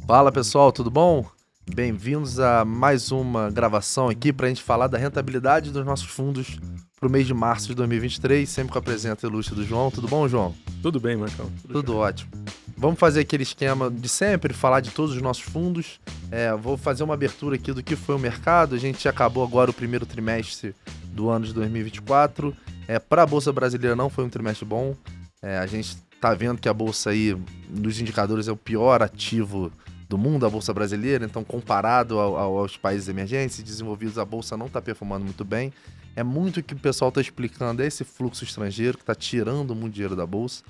Fala pessoal, tudo bom? Bem-vindos a mais uma gravação aqui para a gente falar da rentabilidade dos nossos fundos para o mês de março de 2023, sempre com a presença ilustre do João. Tudo bom, João? Tudo bem, Marcão. Tudo ótimo. Vamos fazer aquele esquema de sempre, falar de todos os nossos fundos. Vou fazer uma abertura aqui do que foi o mercado. A gente acabou agora o primeiro trimestre do ano de 2024. Para a Bolsa Brasileira não foi um trimestre bom. A gente está vendo que a Bolsa aí, nos indicadores, é o pior ativo do mundo, a Bolsa Brasileira. Então, comparado aos países emergentes e desenvolvidos, a Bolsa não está performando muito bem. É muito o que o pessoal está explicando, é esse fluxo estrangeiro que está tirando muito dinheiro da Bolsa.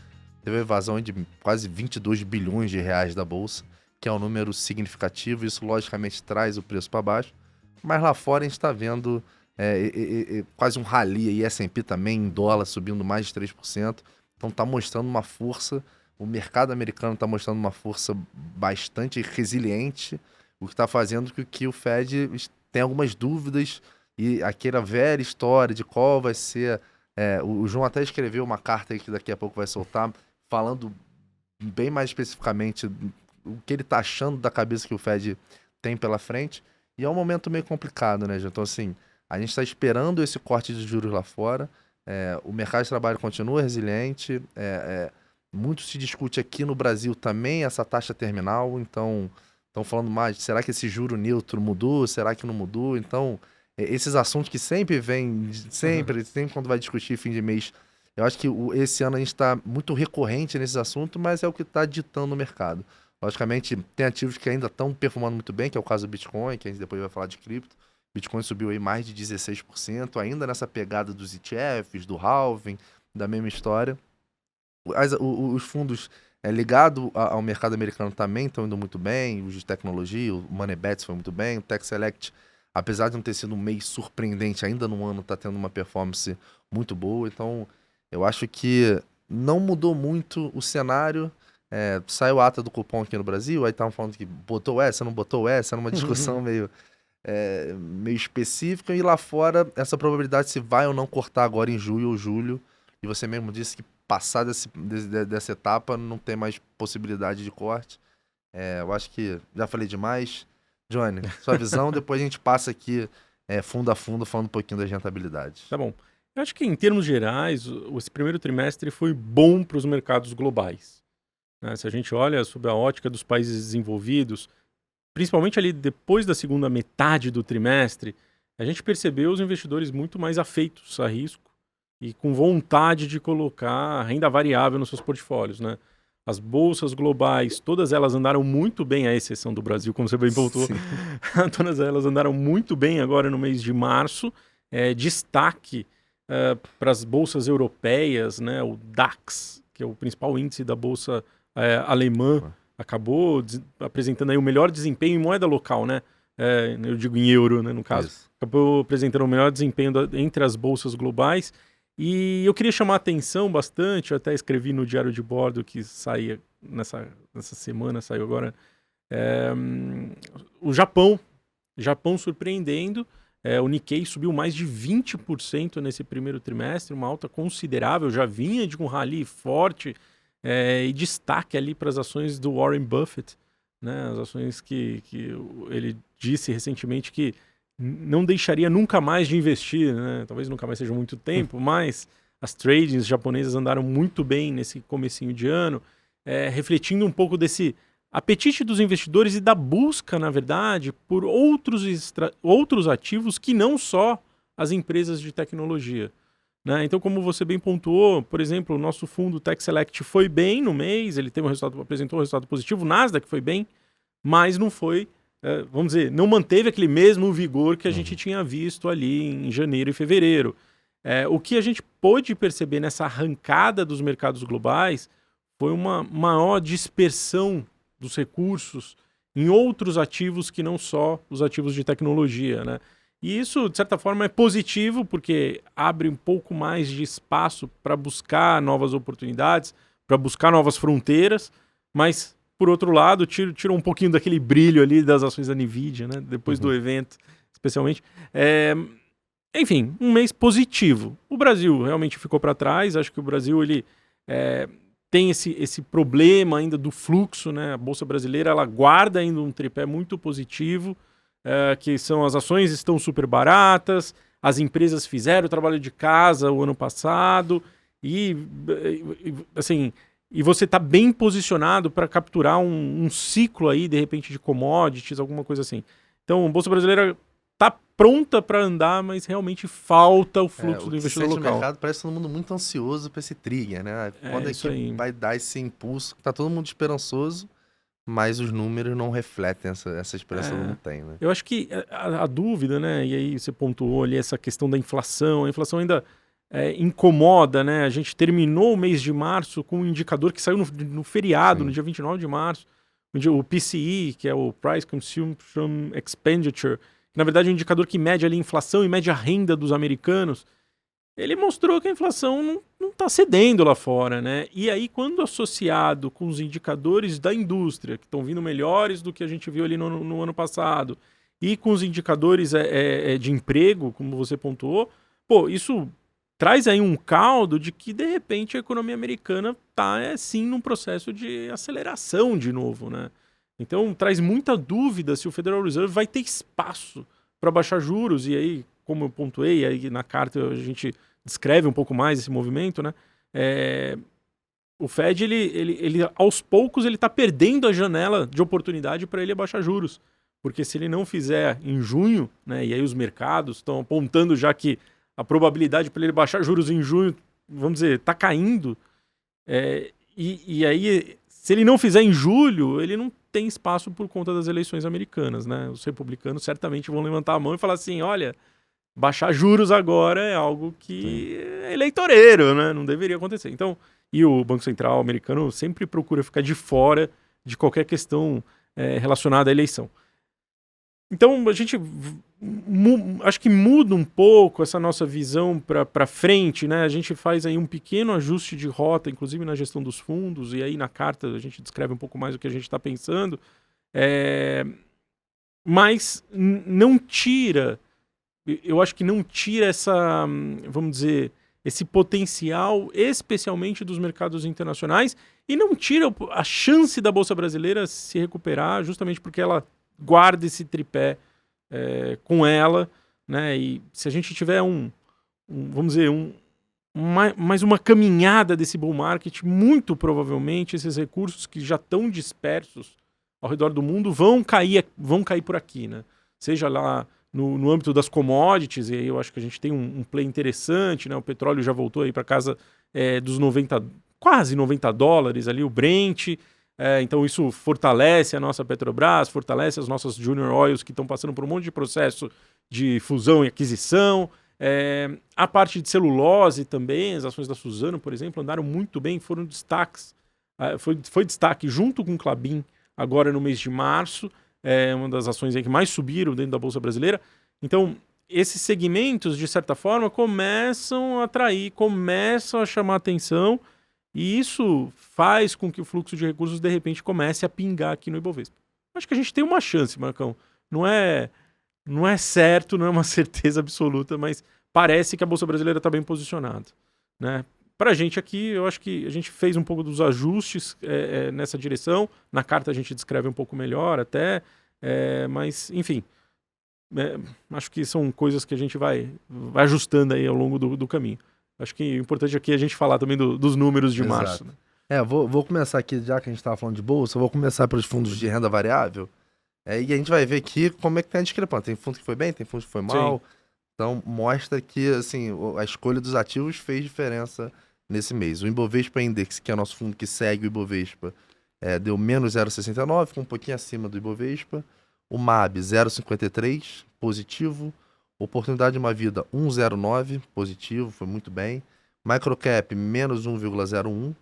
Teve uma evasão de quase 22 bilhões de reais da Bolsa, que é um número significativo. Isso, logicamente, traz o preço para baixo. Mas lá fora a gente está vendo quase um rally aí, S&P também, em dólar, subindo mais de 3%. Então está mostrando uma força. O mercado americano está mostrando uma força bastante resiliente, o que está fazendo com que o Fed tenha algumas dúvidas e aquela velha história de qual vai ser... o João até escreveu uma carta aí que daqui a pouco vai soltar, falando bem mais especificamente o que ele está achando da cabeça que o Fed tem pela frente. E é um momento meio complicado, né, João? Então, assim, a gente está esperando esse corte de juros lá fora. O mercado de trabalho continua resiliente. Muito se discute aqui no Brasil também essa taxa terminal. Então, estão falando mais, será que esse juro neutro mudou? Será que não mudou? Então, esses assuntos que sempre vêm, sempre quando vai discutir fim de mês, eu acho que esse ano a gente está muito recorrente nesses assuntos, mas é o que está ditando o mercado. Logicamente, tem ativos que ainda estão performando muito bem, que é o caso do Bitcoin, que a gente depois vai falar de cripto. Bitcoin subiu aí mais de 16%, ainda nessa pegada dos ETFs, do halving, da mesma história. Os fundos ligados ao mercado americano também estão indo muito bem, os de tecnologia, o MoneyBets foi muito bem, o Tech Select, apesar de não ter sido um mês surpreendente, ainda no ano está tendo uma performance muito boa. Então, eu acho que não mudou muito o cenário. Saiu a ata do cupom aqui no Brasil, aí estavam falando que botou essa, não botou essa, era uma discussão meio específica, e lá fora essa probabilidade se vai ou não cortar agora em junho ou julho, e você mesmo disse que passar dessa etapa não tem mais possibilidade de corte. Eu acho que já falei demais. Johnny, sua visão, depois a gente passa aqui fundo a fundo falando um pouquinho das rentabilidades. Tá bom. Eu acho que em termos gerais, esse primeiro trimestre foi bom para os mercados globais. Se a gente olha sob a ótica dos países desenvolvidos, principalmente ali depois da segunda metade do trimestre, a gente percebeu os investidores muito mais afeitos a risco e com vontade de colocar renda variável nos seus portfólios, né? As bolsas globais, todas elas andaram muito bem, à exceção do Brasil, como você bem pontuou. Todas elas andaram muito bem agora no mês de março. Destaque para as bolsas europeias, né? O DAX, que é o principal índice da bolsa alemã, acabou apresentando aí o melhor desempenho em moeda local, né? Eu digo em euro, né, no caso. Isso. Acabou apresentando o melhor desempenho entre as bolsas globais. E eu queria chamar a atenção bastante, eu até escrevi no Diário de Bordo que saía nessa semana, saiu agora, o Japão surpreendendo. O Nikkei subiu mais de 20% nesse primeiro trimestre, uma alta considerável, já vinha de um rally forte, e destaque ali para as ações do Warren Buffett, né? As ações que ele disse recentemente que não deixaria nunca mais de investir, né? Talvez nunca mais seja muito tempo, mas as tradings japonesas andaram muito bem nesse comecinho de ano, refletindo um pouco desse apetite dos investidores e da busca, na verdade, por outros ativos que não só as empresas de tecnologia, né? Então, como você bem pontuou, por exemplo, o nosso fundo Tech Select foi bem no mês, ele apresentou um resultado positivo, o Nasdaq foi bem, mas não foi, vamos dizer, não manteve aquele mesmo vigor que a gente tinha visto ali em janeiro e fevereiro. O que a gente pôde perceber nessa arrancada dos mercados globais foi uma maior dispersão dos recursos em outros ativos que não só os ativos de tecnologia, né? E isso, de certa forma, é positivo, porque abre um pouco mais de espaço para buscar novas oportunidades, para buscar novas fronteiras, mas, por outro lado, tirou um pouquinho daquele brilho ali das ações da NVIDIA, né? Depois do evento, especialmente. Enfim, um mês positivo. O Brasil realmente ficou para trás. Acho que o Brasil ele tem esse problema ainda do fluxo, né? A Bolsa Brasileira, ela guarda ainda um tripé muito positivo, que são as ações estão super baratas, as empresas fizeram o trabalho de casa o ano passado assim, e você está bem posicionado para capturar um ciclo aí, de repente, de commodities, alguma coisa assim. Então, a Bolsa Brasileira está pronta para andar, mas realmente falta o fluxo do investidor local. O mercado parece todo mundo muito ansioso para esse trigger, né? Quando é que vai dar esse impulso? Tá todo mundo esperançoso, mas os números não refletem essa esperança que não tem, né? Eu acho que a dúvida, né? E aí você pontuou ali essa questão da inflação. A inflação ainda incomoda, né? A gente terminou o mês de março com um indicador que saiu no feriado, no dia 29 de março. O PCE, que é o Price Consumption Expenditure, que na verdade é um indicador que mede ali a inflação e mede a renda dos americanos. Ele mostrou que a inflação não está cedendo lá fora, né? E aí, quando associado com os indicadores da indústria, que estão vindo melhores do que a gente viu ali no ano passado, e com os indicadores de emprego, como você pontuou, isso traz aí um caldo de que, de repente, a economia americana está, sim, num processo de aceleração de novo, né? Então, traz muita dúvida se o Federal Reserve vai ter espaço para baixar juros. E aí, como eu pontuei, aí na carta a gente descreve um pouco mais esse movimento, né? O Fed, ele aos poucos, ele está perdendo a janela de oportunidade para ele abaixar juros. Porque se ele não fizer em junho, né? E aí os mercados estão apontando já que a probabilidade para ele baixar juros em junho, vamos dizer, está caindo. E aí, se ele não fizer em julho, ele não tem espaço por conta das eleições americanas, né? Os republicanos certamente vão levantar a mão e falar assim, olha, baixar juros agora é algo que é eleitoreiro, né? Não deveria acontecer. Então, e o Banco Central americano sempre procura ficar de fora de qualquer questão relacionada à eleição. Então, a gente acho que muda um pouco essa nossa visão para frente, né? A gente faz aí um pequeno ajuste de rota, inclusive na gestão dos fundos, e aí na carta a gente descreve um pouco mais o que a gente está pensando, mas não tira, eu acho que não tira essa, vamos dizer, esse potencial, especialmente dos mercados internacionais, e não tira a chance da Bolsa Brasileira se recuperar, justamente porque ela guarda esse tripé com ela, né? E se a gente tiver vamos dizer, mais uma caminhada desse bull market, muito provavelmente esses recursos que já estão dispersos ao redor do mundo vão cair por aqui, né? Seja lá no âmbito das commodities, e aí eu acho que a gente tem um play interessante, né? O petróleo já voltou aí para casa dos quase $90 ali, o Brent. Então isso fortalece a nossa Petrobras, fortalece as nossas Junior Oils que estão passando por um monte de processo de fusão e aquisição. A parte de celulose também, as ações da Suzano, por exemplo, andaram muito bem, foram destaques. Foi destaque junto com o Klabin agora no mês de março, uma das ações aí que mais subiram dentro da Bolsa Brasileira. Então, esses segmentos, de certa forma, começam a atrair, começam a chamar atenção. E isso faz com que o fluxo de recursos, de repente, comece a pingar aqui no Ibovespa. Acho que a gente tem uma chance, Marcão. Não é certo, não é uma certeza absoluta, mas parece que a Bolsa Brasileira está bem posicionada, né? Para a gente aqui, eu acho que a gente fez um pouco dos ajustes nessa direção. Na carta a gente descreve um pouco melhor até, mas, enfim, acho que são coisas que a gente vai ajustando aí ao longo do caminho. Acho que o importante aqui é a gente falar também dos números de março. Né? Vou começar aqui, já que a gente estava falando de bolsa, vou começar pelos fundos de renda variável. E a gente vai ver aqui como é que tem a discrepância. Tem fundo que foi bem, tem fundo que foi mal. Sim. Então, mostra que assim, a escolha dos ativos fez diferença nesse mês. O Ibovespa Index, que é o nosso fundo que segue o Ibovespa, deu menos 0,69, ficou um pouquinho acima do Ibovespa. O MAB, 0,53, positivo. Oportunidade de uma vida 1,09, positivo, foi muito bem. Microcap, menos 1,01.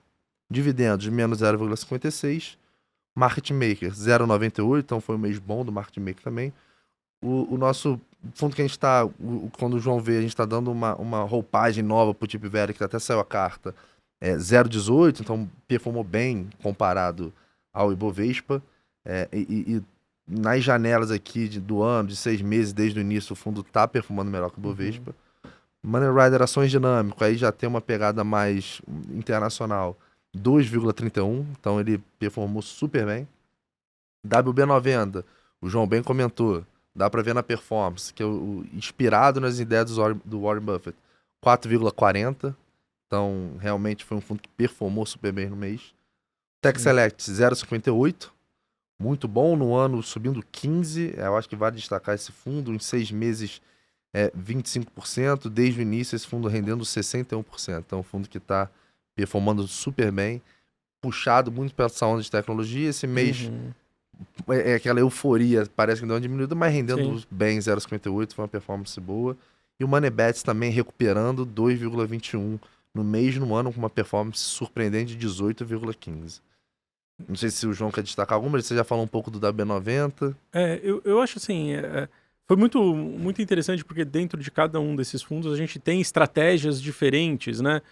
Dividendos, menos 0,56. Market Maker, 0,98, então foi um mês bom do Market Maker também. O nosso fundo que a gente está, quando o João vê, a gente está dando uma roupagem nova para o tipo velho, que até saiu a carta, 0,18, então performou bem comparado ao Ibovespa. E nas janelas aqui do ano, de 6 meses, desde o início, o fundo está performando melhor que o Bovespa. Money Rider Ações Dinâmico, aí já tem uma pegada mais internacional. 2,31, então ele performou super bem. WB90, o João bem comentou, dá para ver na performance, que é inspirado nas ideias do Warren Buffett, 4,40, então realmente foi um fundo que performou super bem no mês. Tech Select 0,58, muito bom, no ano subindo 15%, eu acho que vale destacar esse fundo, em 6 meses 25%, desde o início esse fundo rendendo 61%, então é um fundo que está performando super bem, puxado muito pela essa onda de tecnologia, esse mês aquela euforia, parece que deu uma diminuída, mas rendendo bem 0,58, foi uma performance boa, e o Moneybets também recuperando 2,21 no mês, no ano, com uma performance surpreendente de 18,15. Não sei se o João quer destacar alguma, você já falou um pouco do WB90. Eu acho assim, foi muito interessante porque dentro de cada um desses fundos a gente tem estratégias diferentes, né?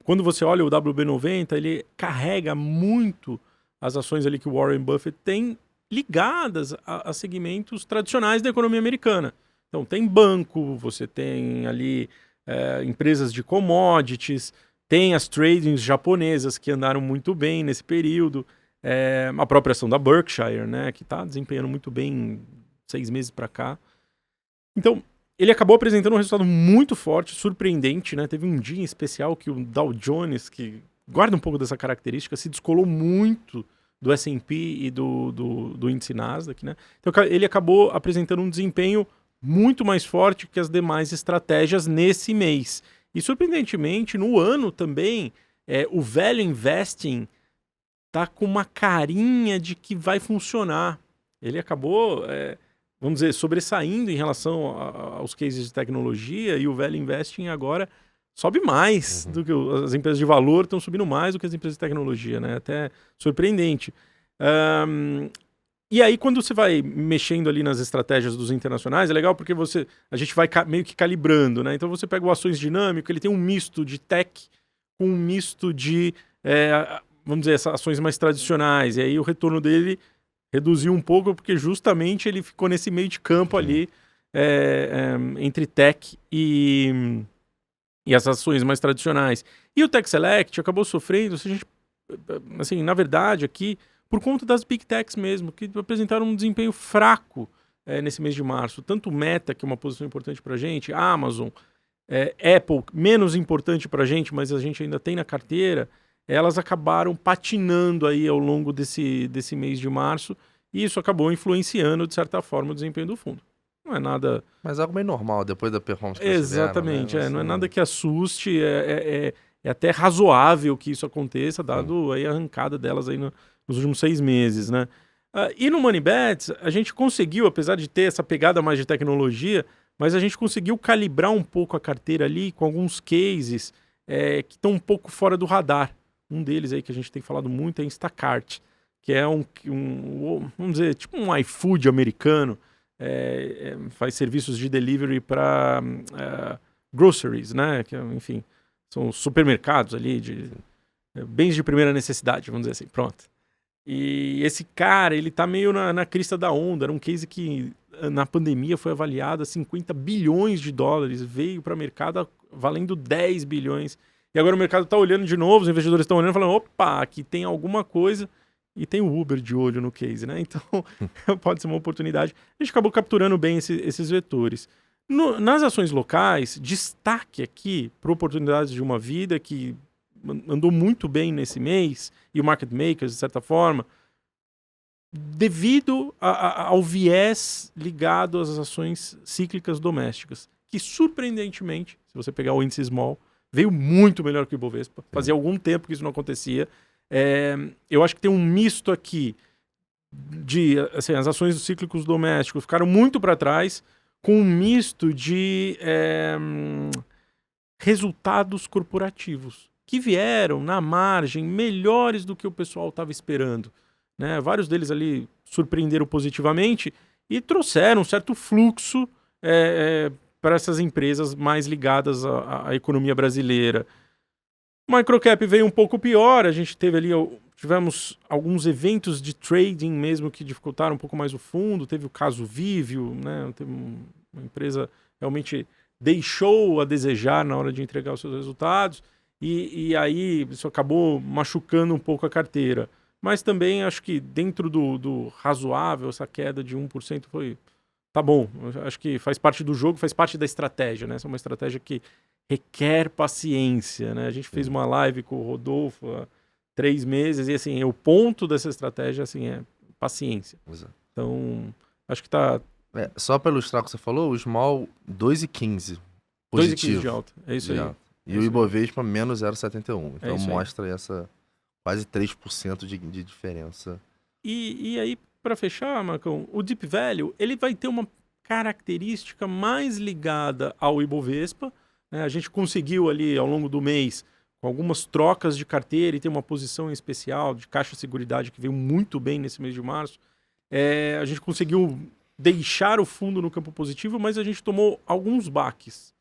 Quando você olha o WB90, ele carrega muito as ações ali que o Warren Buffett tem ligadas a segmentos tradicionais da economia americana. Então tem banco, você tem ali empresas de commodities, tem as tradings japonesas que andaram muito bem nesse período, a própria ação da Berkshire, né, que está desempenhando muito bem 6 meses para cá. Então, ele acabou apresentando um resultado muito forte, surpreendente, né? Teve um dia em especial que o Dow Jones, que guarda um pouco dessa característica, se descolou muito do S&P e do índice Nasdaq, né? Então, ele acabou apresentando um desempenho muito mais forte que as demais estratégias nesse mês. E, surpreendentemente, no ano também, o Value Investing tá com uma carinha de que vai funcionar. Ele acabou, vamos dizer, sobressaindo em relação aos cases de tecnologia, e o Value Investing agora sobe mais do que as empresas de valor estão subindo mais do que as empresas de tecnologia, né? Até surpreendente. E aí, quando você vai mexendo ali nas estratégias dos internacionais, é legal porque a gente vai meio que calibrando, né? Então você pega o ações dinâmico, ele tem um misto de tech com um misto de, vamos dizer, essas ações mais tradicionais. E aí o retorno dele reduziu um pouco porque justamente ele ficou nesse meio de campo ali entre tech e as ações mais tradicionais. E o Tech Select acabou sofrendo, assim, na verdade, aqui, por conta das Big Techs mesmo, que apresentaram um desempenho fraco nesse mês de março. Tanto Meta, que é uma posição importante para a gente, Amazon, Apple, menos importante para a gente, mas a gente ainda tem na carteira, elas acabaram patinando aí ao longo desse mês de março, e isso acabou influenciando, de certa forma, o desempenho do fundo. Não é nada... Mas algo bem normal, depois da performance que Exatamente, tiveram, né? Não é nada que assuste, é até razoável que isso aconteça, dado aí a arrancada delas aí nos últimos 6 meses, né? E no Moneybets, a gente conseguiu, apesar de ter essa pegada mais de tecnologia, mas a gente conseguiu calibrar um pouco a carteira ali com alguns cases que estão um pouco fora do radar. Um deles aí que a gente tem falado muito é Instacart, que é vamos dizer, tipo um iFood americano, faz serviços de delivery para groceries, né? Que, enfim, são supermercados ali de bens de primeira necessidade, vamos dizer assim, pronto. E esse cara, ele tá meio na crista da onda, era um case que na pandemia foi avaliado a 50 bilhões de dólares, veio para o mercado valendo 10 bilhões, e agora o mercado tá olhando de novo, os investidores estão olhando e falando, opa, aqui tem alguma coisa, e tem o Uber de olho no case, né? Então, pode ser uma oportunidade. A gente acabou capturando bem esses vetores. Nas ações locais, destaque aqui para oportunidades de uma vida que andou muito bem nesse mês, e o Market Makers, de certa forma, devido ao viés ligado às ações cíclicas domésticas, que surpreendentemente, se você pegar o índice Small, veio muito melhor que o Ibovespa. Fazia algum tempo que isso não acontecia. Eu acho que tem um misto aqui de, assim, as ações dos cíclicos domésticos ficaram muito para trás, com um misto de resultados corporativos que vieram na margem melhores do que o pessoal estava esperando, né? Vários deles ali surpreenderam positivamente e trouxeram um certo fluxo para essas empresas mais ligadas à economia brasileira. O microcap veio um pouco pior, a gente tivemos alguns eventos de trading mesmo que dificultaram um pouco mais o fundo, teve o caso Vivio, né? Teve uma empresa realmente deixou a desejar na hora de entregar os seus resultados, e aí isso acabou machucando um pouco a carteira. Mas também acho que dentro do razoável, essa queda de 1% foi... Tá bom, eu acho que faz parte do jogo, faz parte da estratégia, né? Essa é uma estratégia que requer paciência, né? A gente fez uma live com o Rodolfo há 3 meses e, assim, o ponto dessa estratégia, assim, é paciência. Exato. Então, acho que tá Só para ilustrar o que você falou, o Small 2,15 2,15 positivo. de alta. É isso de aí. alta. E É o isso aí. Ibovespa menos 0,71. Então isso aí. mostra essa quase 3% de diferença. E aí, para fechar, Marcão, o Deep Value, ele vai ter uma característica mais ligada ao Ibovespa, né? A gente conseguiu ali, ao longo do mês, com algumas trocas de carteira e tem uma posição em especial de Caixa Seguridade que veio muito bem nesse mês de março. A gente conseguiu deixar o fundo no campo positivo, mas a gente tomou alguns baques.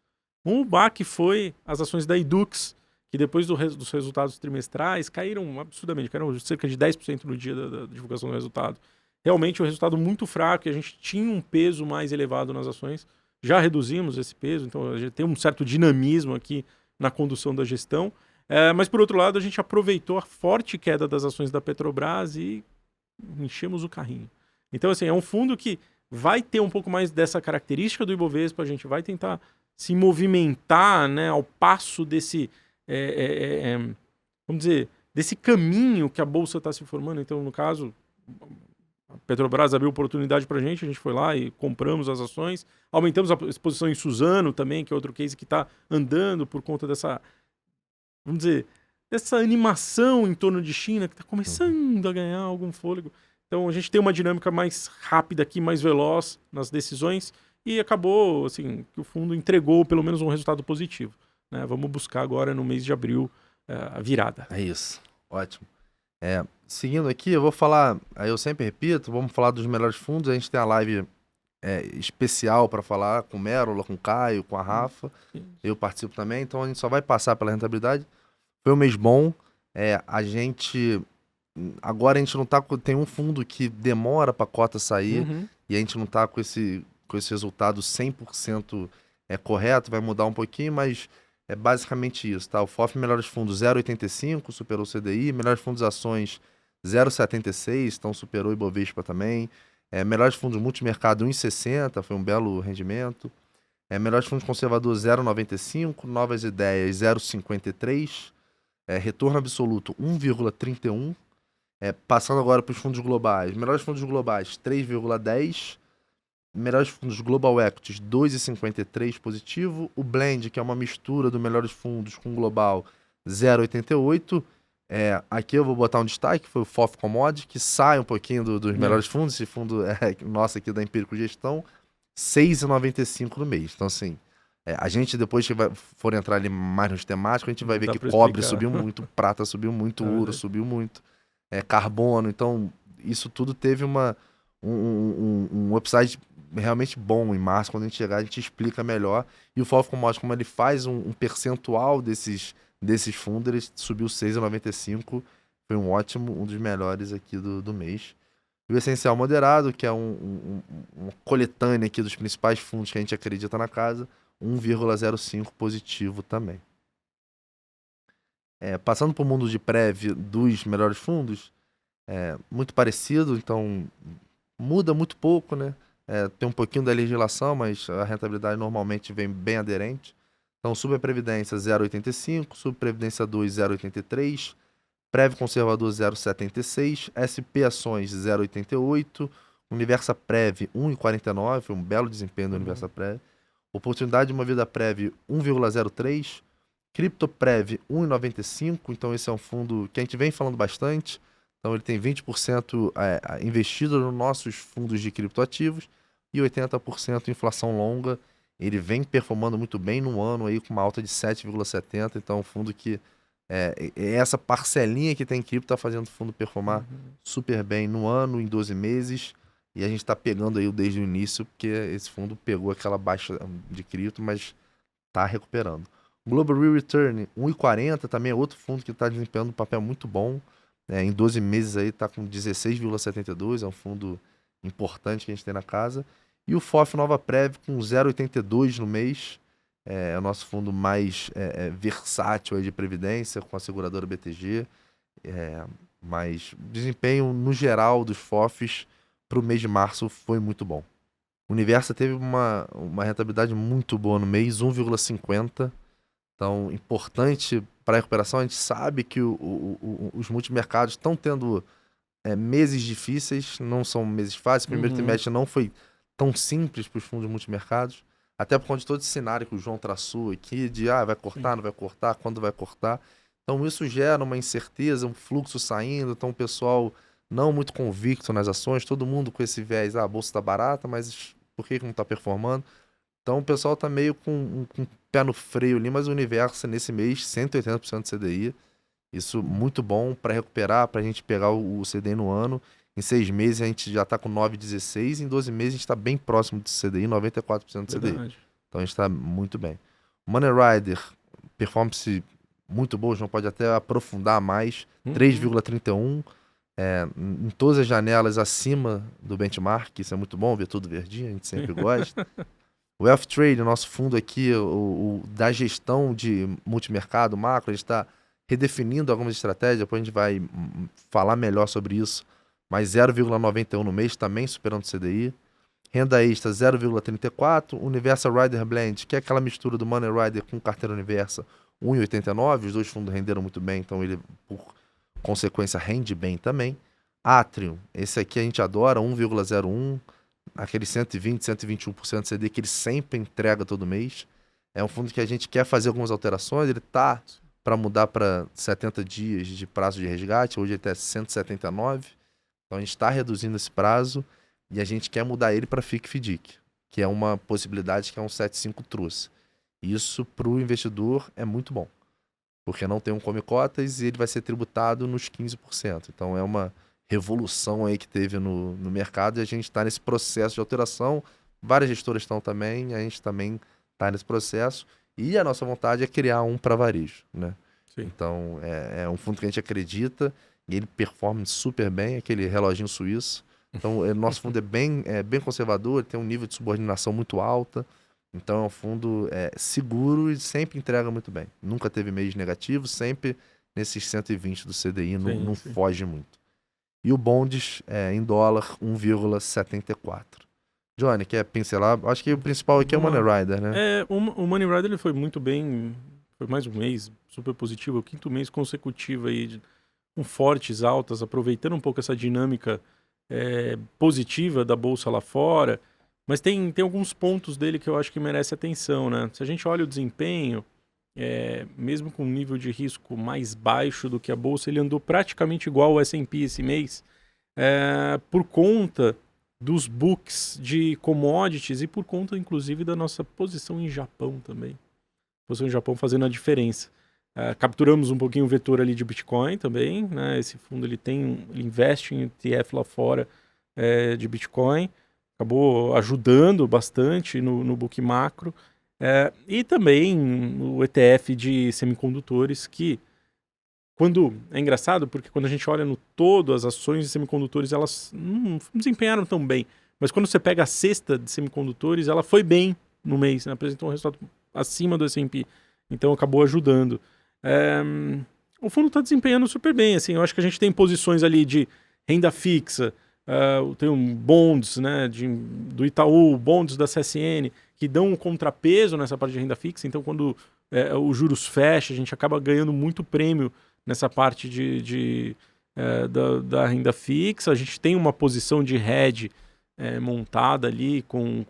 Um baque foi as ações da Edux, que depois dos resultados trimestrais caíram absurdamente, caíram cerca de 10% no dia da divulgação do resultado. Realmente um resultado muito fraco e a gente tinha um peso mais elevado nas ações. Já reduzimos esse peso, então a gente tem um certo dinamismo aqui na condução da gestão. Mas, por outro lado, a gente aproveitou a forte queda das ações da Petrobras e enchemos o carrinho. Então, assim, é um fundo que vai ter um pouco mais dessa característica do Ibovespa, a gente vai tentar se movimentar, né, ao passo desse, vamos dizer, desse caminho que a Bolsa está se formando. Então, no caso, a Petrobras abriu oportunidade para a gente foi lá e compramos as ações, aumentamos a exposição em Suzano também, que é outro case que está andando por conta dessa, vamos dizer, dessa animação em torno de China, que está começando a ganhar algum fôlego. Então, a gente tem uma dinâmica mais rápida aqui, mais veloz nas decisões, e acabou, assim, que o fundo entregou pelo menos um resultado positivo, né? Vamos buscar agora, no mês de abril, a virada. É isso. Ótimo. Seguindo aqui, eu vou falar, aí eu sempre repito, vamos falar dos melhores fundos. A gente tem a live especial para falar com o Mérola, com o Caio, com a Rafa. Eu participo também, então a gente só vai passar pela rentabilidade. Foi um mês bom. Agora a gente não tá com... Tem um fundo que demora para a cota sair e a gente não tá com esse resultado 100% correto, vai mudar um pouquinho, mas é basicamente isso, tá? O FOF Melhores Fundos 0,85, superou o CDI, Melhores Fundos Ações 0,76, então superou o Ibovespa também. Melhores Fundos Multimercado 1,60, foi um belo rendimento. Melhores Fundos Conservador 0,95, Novas Ideias 0,53, Retorno Absoluto 1,31. Passando agora para os fundos globais. Melhores fundos globais 3,10. Melhores fundos Global Equities 2,53 positivo. O Blend, que é uma mistura do melhores fundos com global, 0,88. Aqui eu vou botar um destaque, foi o FOF Commodity, que sai um pouquinho dos melhores fundos. Esse fundo nosso aqui da Empírico Gestão, 6,95 no mês. Então, assim, a gente depois que for entrar ali mais nos temáticos, a gente vai ver que cobre subiu muito, prata subiu muito, ouro subiu muito, carbono. Então, isso tudo teve um upside realmente bom em março. Quando a gente chegar, a gente explica melhor. E o FOF Commodity, como ele faz um percentual desses fundos, ele subiu 6,95. Foi um dos melhores aqui do mês. E o Essencial Moderado, que é uma coletânea aqui dos principais fundos que a gente acredita na casa, 1,05 positivo também. Passando para o mundo de prévia dos melhores fundos, muito parecido, então muda muito pouco, né? Tem um pouquinho da legislação, mas a rentabilidade normalmente vem bem aderente. Então, Superprevidência 0,85, Subprevidência 2 0,83, Prévio Conservador 0,76, SP Ações 0,88, Universa Prev 1,49, foi um belo desempenho do Universa Prev. Oportunidade de uma Vida Prev 1,03, Criptoprev 1,95, então esse é um fundo que a gente vem falando bastante. Então ele tem 20% investido nos nossos fundos de criptoativos e 80% inflação longa. Ele vem performando muito bem no ano aí com uma alta de 7,70. Então é um fundo que essa parcelinha que tem cripto está fazendo o fundo performar super bem no ano, em 12 meses. E a gente está pegando aí desde o início, porque esse fundo pegou aquela baixa de cripto, mas está recuperando. Global Real Return 1,40 também é outro fundo que está desempenhando um papel muito bom. Em 12 meses aí está com 16,72, é um fundo importante que a gente tem na casa. E o FOF Nova Prev com 0,82 no mês, é o nosso fundo mais versátil aí de previdência, com a seguradora BTG. Mas desempenho, no geral, dos FOFs para o mês de março foi muito bom. O Universa teve uma rentabilidade muito boa no mês, 1,50. Então, importante para a recuperação. A gente sabe que os multimercados estão tendo meses difíceis, não são meses fáceis. O primeiro trimestre não foi tão simples para os fundos multimercados, até por conta de todo esse cenário que o João traçou aqui, de vai cortar, não vai cortar, quando vai cortar. Então, isso gera uma incerteza, um fluxo saindo. Então, o pessoal não muito convicto nas ações, todo mundo com esse viés, a bolsa está barata, mas por que não está performando? Então o pessoal tá meio com um pé no freio ali, mas o Universo nesse mês, 180% de CDI. Isso muito bom para recuperar, para a gente pegar o CDI no ano. Em 6 meses a gente já está com 9,16, em 12 meses a gente está bem próximo de CDI, 94% de CDI. Verdade. Então a gente está muito bem. O Money Rider, performance muito boa, não pode até aprofundar mais, 3,31. Em todas as janelas acima do benchmark, isso é muito bom, ver tudo verdinho, a gente sempre gosta. O Wealth Trade, o nosso fundo aqui, da gestão de multimercado macro, a gente está redefinindo algumas estratégias, depois a gente vai falar melhor sobre isso, mas 0,91 no mês, também superando o CDI. Renda extra, 0,34. Universal Rider Blend, que é aquela mistura do Money Rider com carteira Universa, 1,89. Os dois fundos renderam muito bem, então ele, por consequência, rende bem também. Atrium, esse aqui a gente adora, 1,01. Aquele 120, 121% de CD que ele sempre entrega todo mês. É um fundo que a gente quer fazer algumas alterações. Ele tá para mudar para 70 dias de prazo de resgate. Hoje ele está 179. Então a gente está reduzindo esse prazo e a gente quer mudar ele para FIC-FDIC, que é uma possibilidade que é um 75 trouxe. Isso para o investidor é muito bom, porque não tem um come cotas e ele vai ser tributado nos 15%. Então é uma revolução aí que teve no mercado e a gente está nesse processo de alteração. Várias gestoras estão também, a gente também está nesse processo e a nossa vontade é criar um para varejo, né? Sim. Então é um fundo que a gente acredita e ele performa super bem, aquele reloginho suíço. Então nosso fundo é bem conservador, tem um nível de subordinação muito alta, então é um fundo seguro e sempre entrega muito bem. Nunca teve mês negativo, sempre nesses 120 do CDI, não foge muito. E o bondes em dólar, 1,74. Johnny, quer pincelar? Acho que o principal aqui é o Money Rider, né? O Money Rider ele foi muito bem, foi mais um mês super positivo, o 5º mês consecutivo aí, com fortes altas, aproveitando um pouco essa dinâmica positiva da bolsa lá fora, mas tem alguns pontos dele que eu acho que merece atenção, né? Se a gente olha o desempenho, mesmo com um nível de risco mais baixo do que a bolsa, ele andou praticamente igual ao S&P esse mês, por conta dos books de commodities e por conta, inclusive, da nossa posição em Japão também. Posição em Japão fazendo a diferença. Capturamos um pouquinho o vetor ali de Bitcoin também, né? Esse fundo ele investe em ETF lá fora de Bitcoin, acabou ajudando bastante no book macro. E também o ETF de semicondutores, que é engraçado porque quando a gente olha no todo, as ações de semicondutores elas não desempenharam tão bem, mas quando você pega a cesta de semicondutores, ela foi bem no mês, né? Apresentou um resultado acima do S&P, então acabou ajudando. O fundo está desempenhando super bem, assim, eu acho que a gente tem posições ali de renda fixa, tem bonds, né, do Itaú, bonds da CSN, que dão um contrapeso nessa parte de renda fixa. Então, quando os juros fecham, a gente acaba ganhando muito prêmio nessa parte da renda fixa. A gente tem uma posição de hedge montada ali com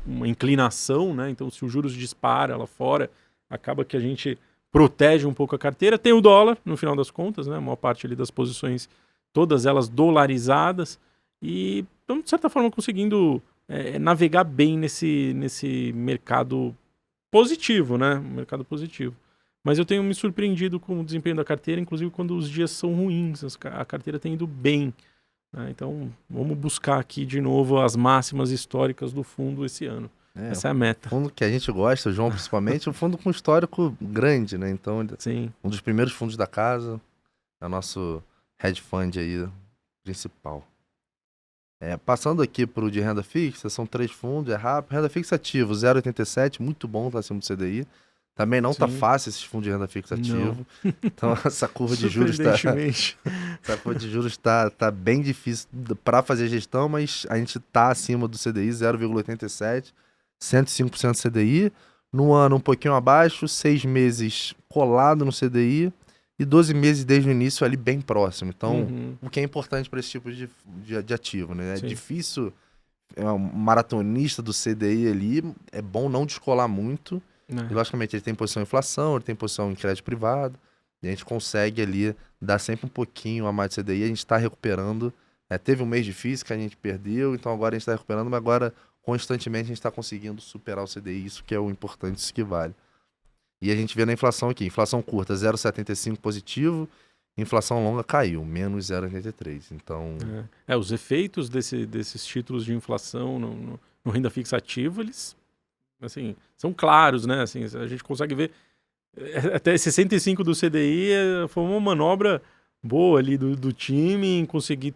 uma inclinação, né? Então, se os juros disparam lá fora, acaba que a gente protege um pouco a carteira. Tem o dólar, no final das contas, né? A maior parte ali das posições, todas elas dolarizadas, e, de certa forma, conseguindo navegar bem nesse mercado positivo, né? Mercado positivo. Mas eu tenho me surpreendido com o desempenho da carteira, inclusive quando os dias são ruins, a carteira tem ido bem, né? Então, vamos buscar aqui de novo as máximas históricas do fundo esse ano. Essa é a meta. Fundo que a gente gosta, o João principalmente, um fundo com histórico grande, né? Então, sim, um dos primeiros fundos da casa, é o nosso hedge fund aí principal. Passando aqui para o de renda fixa, são 3 fundos, é rápido. Renda fixa ativo, 0,87, muito bom, tá acima do CDI. Também não tá Sim. fácil esses fundos de renda fixa ativo. Então essa curva de juros Surpreendentemente. tá bem difícil para fazer gestão, mas a gente tá acima do CDI, 0,87, 105% CDI. No ano um pouquinho abaixo, 6 meses colado no CDI e 12 meses desde o início ali bem próximo. Então, o que é importante para esse tipo de ativo, né? É Sim. difícil, um maratonista do CDI ali, é bom não descolar muito. E, logicamente, ele tem posição em inflação, ele tem posição em crédito privado, e a gente consegue ali dar sempre um pouquinho a mais de CDI, a gente está recuperando. Teve um mês difícil que a gente perdeu, então agora a gente está recuperando, mas agora, constantemente, a gente está conseguindo superar o CDI, isso que é o importante, isso que vale. E a gente vê na inflação aqui, inflação curta, 0,75 positivo, inflação longa caiu, menos 0,83. Então... os efeitos desses títulos de inflação no renda fixa ativo, eles... assim, são claros, né? Assim, a gente consegue ver até 65 do CDI foi uma manobra boa ali do time em conseguir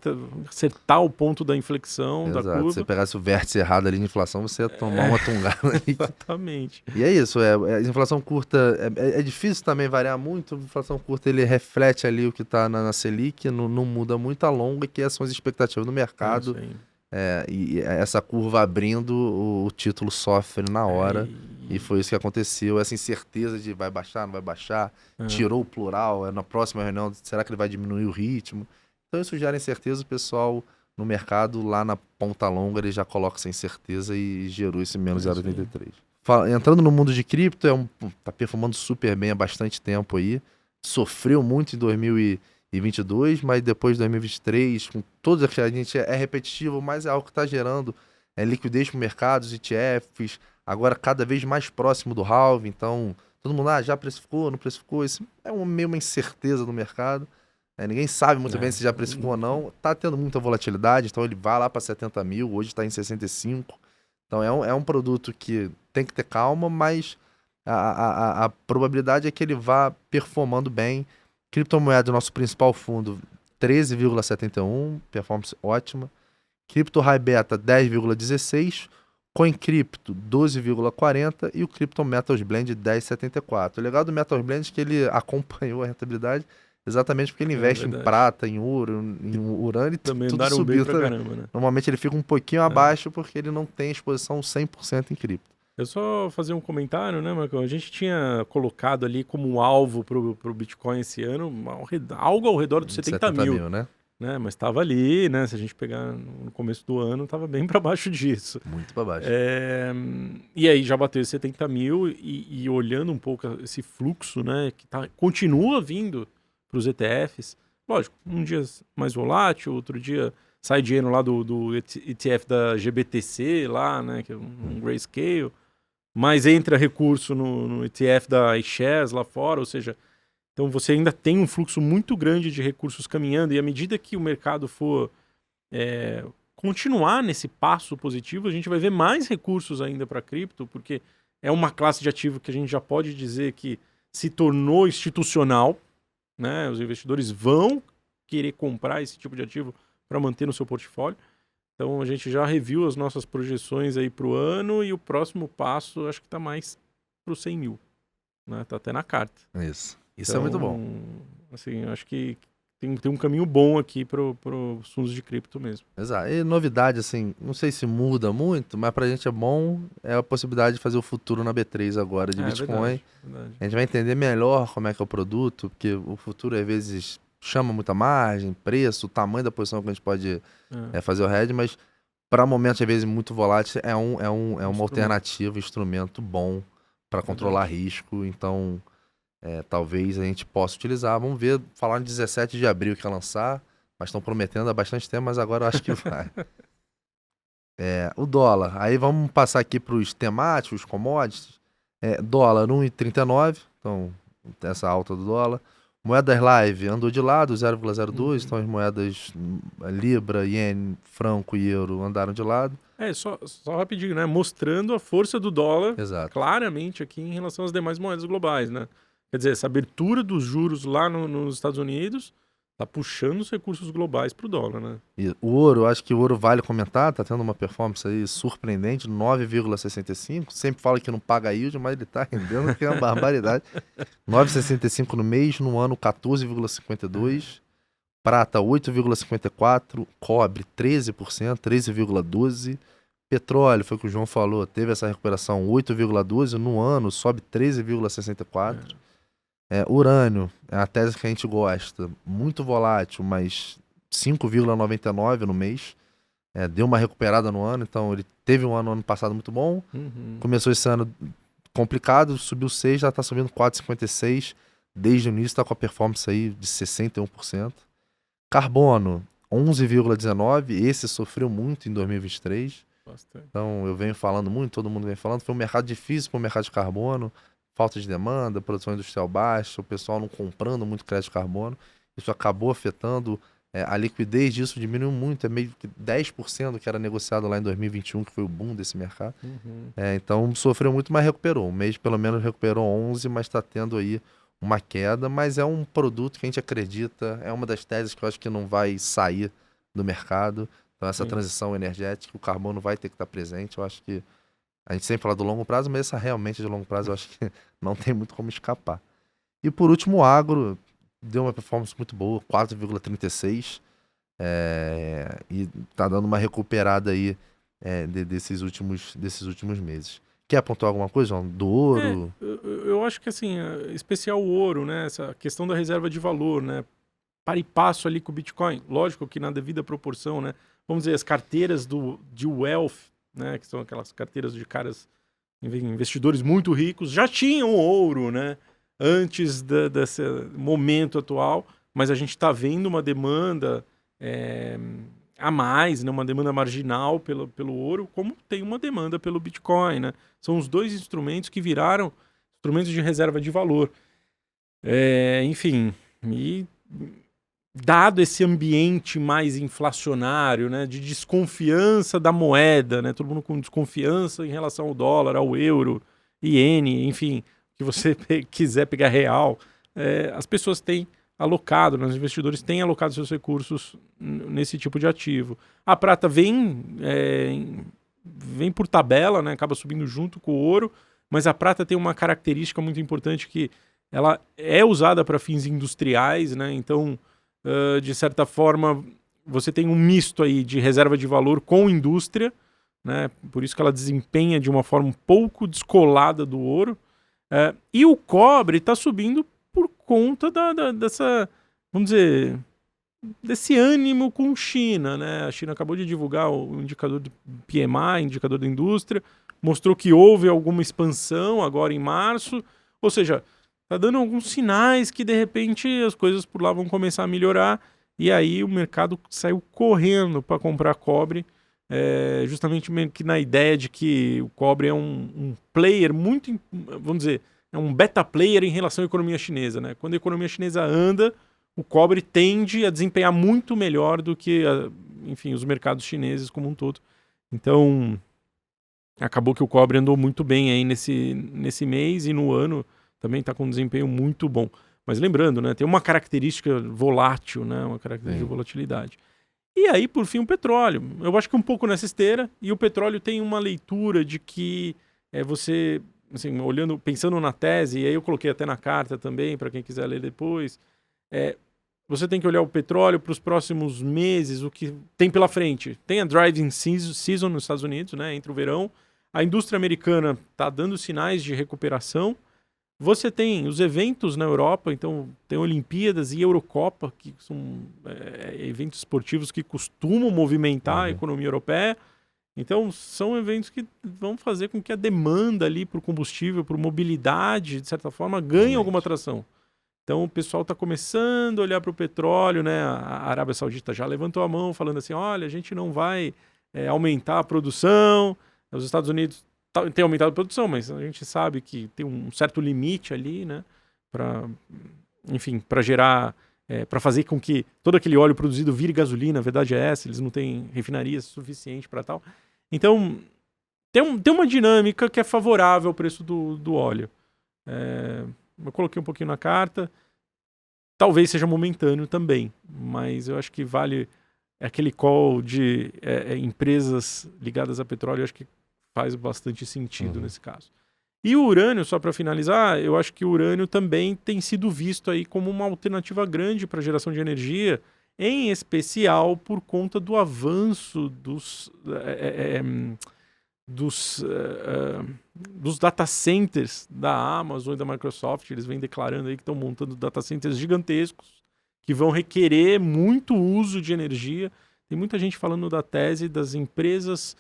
acertar o ponto da inflexão da curva. Se você pegasse o vértice errado ali de inflação, você ia tomar uma tungada ali. Exatamente. E é isso, a inflação curta é difícil também variar muito. A inflação curta ele reflete ali o que está na Selic, não muda muito. A longa, que são as expectativas do mercado. E essa curva abrindo, o título sofre na hora. E foi isso que aconteceu. Essa incerteza de vai baixar, não vai baixar. Tirou o plural. Na próxima reunião, será que ele vai diminuir o ritmo? Então isso gera incerteza. O pessoal no mercado, lá na ponta longa, ele já coloca essa incerteza e gerou esse menos 0,83. Entrando no mundo de cripto, tá performando super bem há bastante tempo aí. Sofreu muito em 2022, mas depois de 2023, com todos aqueles, a gente é repetitivo, mas é algo que está gerando liquidez para o mercado, os ETFs, agora cada vez mais próximo do halving. Então, todo mundo já precificou, não precificou. Isso é meio uma incerteza no mercado. Ninguém sabe muito bem se já precificou ou não. Está tendo muita volatilidade, então ele vai lá para 70 mil, hoje está em 65. Então é um produto que tem que ter calma, mas a probabilidade é que ele vá performando bem. Criptomoeda, nosso principal fundo, 13,71, performance ótima. Cripto High Beta, 10,16. CoinCrypto, 12,40. E o Crypto Metals Blend, 10,74. O legal do Metals Blend é que ele acompanhou a rentabilidade exatamente porque ele investe em prata, em ouro, em urânio e também tudo subiu. Caramba, né? Normalmente ele fica um pouquinho abaixo porque ele não tem exposição 100% em cripto. Eu só fazer um comentário, né, Marcão? A gente tinha colocado ali como alvo pro Bitcoin esse ano algo ao redor dos 70 mil, né? Mas estava ali, né? Se a gente pegar no começo do ano, estava bem para baixo disso. Muito para baixo. E aí já bateu 70 mil e olhando um pouco esse fluxo, né? Que continua vindo para os ETFs. Lógico, um dia mais volátil, outro dia sai dinheiro lá do ETF da GBTC lá, né? Que é um Grayscale. Mas entra recurso no ETF da iShares lá fora, ou seja, então você ainda tem um fluxo muito grande de recursos caminhando, e à medida que o mercado for continuar nesse passo positivo, a gente vai ver mais recursos ainda para cripto, porque é uma classe de ativo que a gente já pode dizer que se tornou institucional, né? Os investidores vão querer comprar esse tipo de ativo para manter no seu portfólio. Então a gente já reviu as nossas projeções aí para o ano e o próximo passo acho que está mais para os 100 mil. Né? Tá até na carta. Isso é muito bom. Assim, acho que tem um caminho bom aqui para os fundos de cripto mesmo. Exato. E novidade, assim, não sei se muda muito, mas pra gente é bom, é a possibilidade de fazer o futuro na B3 agora de Bitcoin. Verdade. A gente vai entender melhor como é que é o produto, porque o futuro às vezes chama muita margem, preço, o tamanho da posição que a gente pode fazer o hedge, mas para momentos às vezes muito voláteis é uma alternativa, instrumento bom para controlar risco. Então talvez a gente possa utilizar. Vamos ver, falar em 17 de abril que ia lançar, mas estão prometendo há bastante tempo, mas agora eu acho que vai. O dólar, aí vamos passar aqui para os temáticos, os commodities. Dólar 1,39, então essa alta do dólar. Moedas live andou de lado, 0,02, então as moedas Libra, Iene, Franco e Euro andaram de lado. Só rapidinho, né? Mostrando a força do dólar claramente aqui em relação às demais moedas globais, né? Quer dizer, essa abertura dos juros lá nos Estados Unidos Tá puxando os recursos globais pro dólar, né? E o ouro, acho que o ouro vale comentar, tá tendo uma performance aí surpreendente, 9,65. Sempre fala que não paga yield, mas ele tá rendendo, que é uma barbaridade. 9,65 no mês, no ano 14,52. Prata 8,54, cobre 13%, 13,12. Petróleo, foi o que o João falou, teve essa recuperação 8,12, no ano sobe 13,64. Urânio, é a tese que a gente gosta, muito volátil, mas 5,99 no mês. Deu uma recuperada no ano, então ele teve um ano passado muito bom. Começou esse ano complicado, subiu 6, já está subindo 4,56. Desde o início está com a performance aí de 61%. Carbono, 11,19. Esse sofreu muito em 2023. Bastante. Então eu venho falando muito, todo mundo vem falando. Foi um mercado difícil para o mercado de carbono. Falta de demanda, produção industrial baixa, o pessoal não comprando muito crédito de carbono. Isso acabou afetando a liquidez disso, diminuiu muito. É meio que 10% que era negociado lá em 2021, que foi o boom desse mercado. Então sofreu muito, mas recuperou. Um mês pelo menos recuperou 11, mas está tendo aí uma queda. Mas é um produto que a gente acredita, é uma das teses que eu acho que não vai sair do mercado. Então essa transição energética, o carbono vai ter que estar presente. Eu acho que a gente sempre fala do longo prazo, mas essa realmente de longo prazo eu acho que não tem muito como escapar. E por último, o agro deu uma performance muito boa, 4,36. E tá dando uma recuperada aí desses últimos meses. Quer apontar alguma coisa, João? Do ouro? Eu acho que assim, especial o ouro, né? Essa questão da reserva de valor, né? Para e passo ali com o Bitcoin. Lógico que na devida proporção, né? Vamos dizer, as carteiras de wealth, né? Que são aquelas carteiras de caras, investidores muito ricos, já tinham ouro, né? Antes desse momento atual, mas a gente está vendo uma demanda a mais, né? Uma demanda marginal pelo ouro, como tem uma demanda pelo Bitcoin, né? São os dois instrumentos que viraram instrumentos de reserva de valor. Enfim, e dado esse ambiente mais inflacionário, né, de desconfiança da moeda, né, todo mundo com desconfiança em relação ao dólar, ao euro, iene, enfim, que você quiser pegar real, as pessoas têm alocado, né, os investidores têm alocado seus recursos nesse tipo de ativo. A prata vem por tabela, né, acaba subindo junto com o ouro, mas a prata tem uma característica muito importante que ela é usada para fins industriais, né, então de certa forma, você tem um misto aí de reserva de valor com indústria, né? Por isso que ela desempenha de uma forma um pouco descolada do ouro. E o cobre está subindo por conta dessa, vamos dizer, desse ânimo com China, né? A China acabou de divulgar o indicador do PMI, indicador da indústria, mostrou que houve alguma expansão agora em março, ou seja, tá dando alguns sinais que de repente as coisas por lá vão começar a melhorar, e aí o mercado saiu correndo para comprar cobre, justamente meio que na ideia de que o cobre é um player muito, vamos dizer, é um beta player em relação à economia chinesa, né? Quando a economia chinesa anda, o cobre tende a desempenhar muito melhor do que, enfim, os mercados chineses como um todo. Então, acabou que o cobre andou muito bem aí nesse mês e no ano também está com um desempenho muito bom. Mas lembrando, né, tem uma característica volátil, né, uma característica de volatilidade. E aí, por fim, o petróleo. Eu acho que um pouco nessa esteira, e o petróleo tem uma leitura de que você, assim, olhando, pensando na tese, e aí eu coloquei até na carta também, para quem quiser ler depois, você tem que olhar o petróleo para os próximos meses, o que tem pela frente. Tem a driving season nos Estados Unidos, né, entre o verão. A indústria americana está dando sinais de recuperação. Você tem os eventos na Europa, então tem Olimpíadas e Eurocopa, que são eventos esportivos que costumam movimentar a economia europeia. Então são eventos que vão fazer com que a demanda ali por combustível, por mobilidade, de certa forma, ganhe alguma atração. Então o pessoal está começando a olhar para o petróleo, né? A Arábia Saudita já levantou a mão falando assim, olha, a gente não vai aumentar a produção. Os Estados Unidos tem aumentado a produção, mas a gente sabe que tem um certo limite ali, né, para gerar, para fazer com que todo aquele óleo produzido vire gasolina. A verdade é essa, eles não têm refinarias suficiente para tal. Então, tem uma dinâmica que é favorável ao preço do óleo. Eu coloquei um pouquinho na carta. talvez seja momentâneo também, mas eu acho que vale aquele call de empresas ligadas a petróleo, eu acho que faz bastante sentido nesse caso. E o urânio, só para finalizar, eu acho que o urânio também tem sido visto aí como uma alternativa grande para a geração de energia, em especial por conta do avanço dos data centers da Amazon e da Microsoft. Eles vêm declarando aí que estão montando data centers gigantescos que vão requerer muito uso de energia. Tem muita gente falando da tese das empresas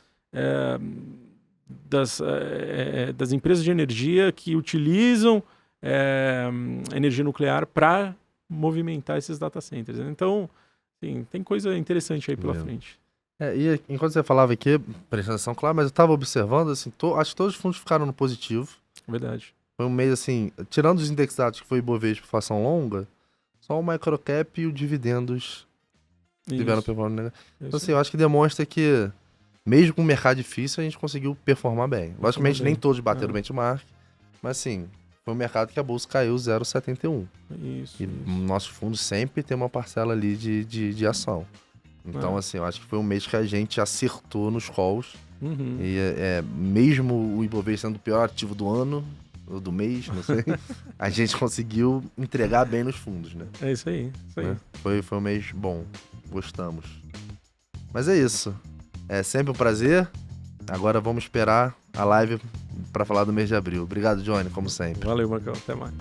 das empresas de energia que utilizam energia nuclear para movimentar esses data centers. Então, sim, tem coisa interessante aí pela frente. E enquanto você falava aqui, prestando atenção, claro, mas eu estava observando, assim, acho que todos os fundos ficaram no positivo. Verdade. Foi um mês, assim, tirando os indexados, que foi Ibovespa por inflação longa, só o microcap e o dividendos tiveram performance negativa. Então, assim, eu acho que demonstra que, mesmo com um mercado difícil, a gente conseguiu performar bem. Logicamente, nem todos bateram o benchmark, mas, assim, foi um mercado que a bolsa caiu 0,71. E nossos fundos sempre tem uma parcela ali de ação. Então, assim, eu acho que foi um mês que a gente acertou nos calls. E mesmo o Ibovespa sendo o pior ativo do ano, ou do mês, não sei, a gente conseguiu entregar bem nos fundos, né? É isso aí. Foi um mês bom. Gostamos. Mas é isso. É sempre um prazer. Agora vamos esperar a live para falar do mês de abril. Obrigado, Johnny, como sempre. Valeu, Marcão. Até mais.